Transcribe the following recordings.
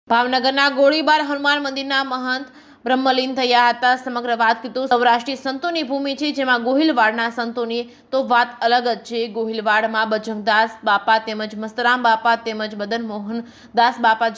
ભાવનગરના ગોળીબાર હનુમાન મંદિરના મહંત બ્રહ્મલીન થયા હતા। સમગ્ર વાત કીધું સૌરાષ્ટ્રી સંતોની ભૂમિ છે, જેમાં ગોહિલવાડના સંતોની તો વાત અલગ જ છે। ગોહિલવાડમાં બજરંગદાસ બાપા તેમજ મસ્તરામ બાપા તેમજ મદન મોહન દાસ બાપા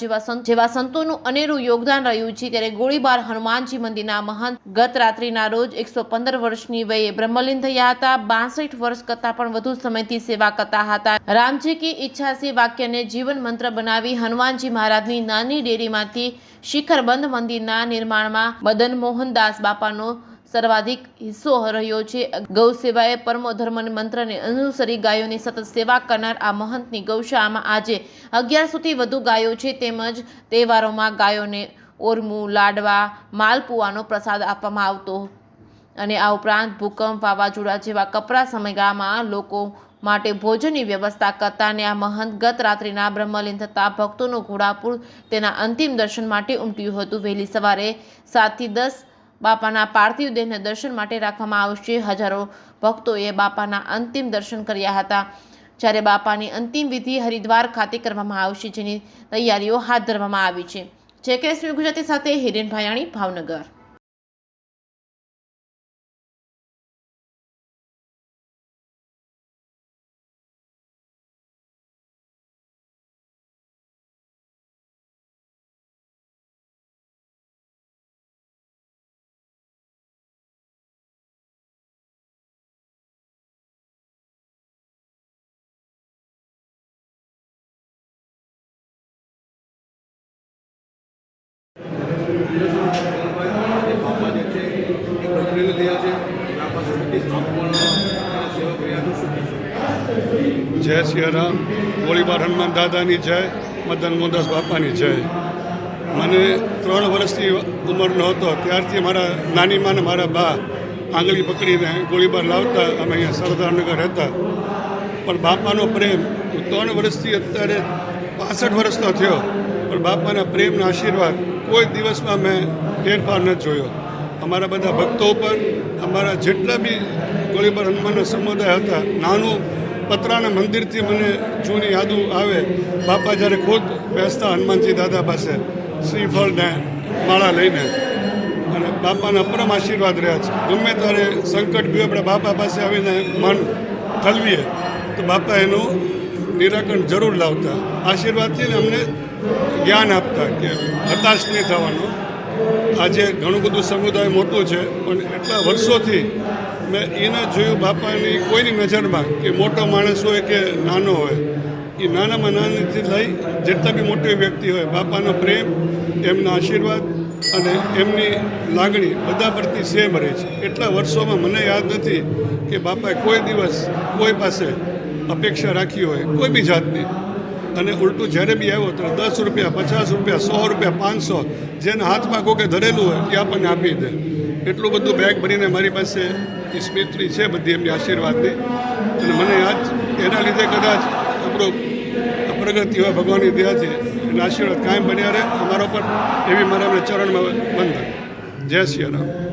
જેવા સંતોનું અનેરું યોગદાન રહ્યું છે। ત્યારે ગોળીબાર હનુમાનજી મંદિરના મહંત ગત રાત્રિના રોજ 115 વર્ષની વયે બ્રહ્મલીન થયા હતા। 62 વર્ષ કરતાં પણ વધુ સમયથી સેવા કરતા હતા। રામજી કી ઈચ્છા સે વાક્યને જીવન મંત્ર બનાવી હનુમાનજી મહારાજની નાની ડેરીમાંથી શિખરબંધ મંદિરના નિર્માણમાં મદન મોહન દાસ બાપાનો સર્વાધિક હિસ્સો રહ્યો છે। ગૌ સેવાએ પરમો ધર્મ મંત્રને અનુસરી ગાયોની સતત સેવા કરનાર આ મહંતની ગૌશાળામાં આજે 1100થી વધુ ગાયો છે। તેમજ તહેવારોમાં ગાયોને ઓરમું, લાડવા, માલપુઆનો પ્રસાદ આપવામાં આવતો અને આ ઉપરાંત ભૂકંપ, વાવાઝોડા જેવા કપરા સમયગાળામાં લોકો માટે ભોજનની વ્યવસ્થા કરતા અને આ મહંત ગત રાત્રિના બ્રહ્મલીન થતા ભક્તોનું ઘોડાપુર તેના અંતિમ દર્શન માટે ઉમટ્યું હતું। વહેલી સવારે 7 થી 10 બાપાના પાર્થિવ દેહને દર્શન માટે રાખવામાં આવશે। હજારો ભક્તોએ બાપાના અંતિમ દર્શન કર્યા હતા। જ્યારે બાપાની અંતિમ વિધિ હરિદ્વાર ખાતે કરવામાં આવશે, જેની તૈયારીઓ હાથ ધરવામાં આવી છે। જેકેએસવી ગુજરાતી સાથે હિરેન ભાયાણી, ભાવનગર। जय सियाराम। गोळीबार हनुमान दादानी जय, मदन मोहनदास बापानी जय। મને 3 વર્ષની ઉંમરનો હતો ત્યારથી મારા નાની માને મારા બા આંગળી પકડીને ગોળીબાર લાવતા। અમે અહીંયા સરદારનગર રહેતા, પણ બાપાનો પ્રેમ 3 વર્ષથી અત્યારે 65 વર્ષનો થયો, પણ બાપાના પ્રેમના આશીર્વાદ કોઈ દિવસમાં મેં ફેરફાર ન જોયો। અમારા બધા ભક્તો ઉપર, અમારા જેટલા બી ગોળીબાર હનુમાનના સમુદાય હતા, નાનું પતરાના મંદિરથી મને જૂની યાદો આવે। બાપા જ્યારે ખુદ બેસતા હનુમાનજી દાદા પાસે શ્રીફળને માળા લઈને, અને બાપાના પરમ આશીર્વાદ રહ્યા છે। ગમે ત્યારે સંકટ બી આપણે બાપા પાસે આવીને મન ઠલવીએ તો બાપા એનું નિરાકરણ જરૂર લાવતા। આશીર્વાદથી અમને જ્ઞાન આપતા કે હતાશ નહીં થવાનું। આજે ઘણું બધું સમુદાય મોટું છે, પણ એટલા વર્ષોથી મેં એને જોયું બાપાની કોઈની નજરમાં કે મોટો માણસ હોય કે નાનો હોય, એ નાનામાં નાનીથી લઈ જેટલા બી મોટી વ્યક્તિ હોય, બાપાનો પ્રેમ, એમના આશીર્વાદ અને એમની લાગણી બધા પરથી સેમ રહે છે। એટલા વર્ષોમાં મને યાદ નથી કે બાપાએ કોઈ દિવસ કોઈ પાસે અપેક્ષા રાખી હોય કોઈ બી જાતની। અને ઉલટું જ્યારે બી આવ્યો તો 10 રૂપિયા, 50 રૂપિયા, 100 રૂપિયા, 500 જેના હાથમાં કોકે ધરેલું હોય એ આપણને આપી દે। એટલું બધું બેગ ભરીને મારી પાસે એ સ્મૃતિ છે બધી એમની આશીર્વાદની। અને મને યાદ એના લીધે કદાચ આપણો પ્રગતિ હોય ભગવાનની દયાથી એના આશીર્વાદ કાયમ બન્યા રહે અમારા પર, એવી મારા ચરણમાં બંધન। જય સિયારામ।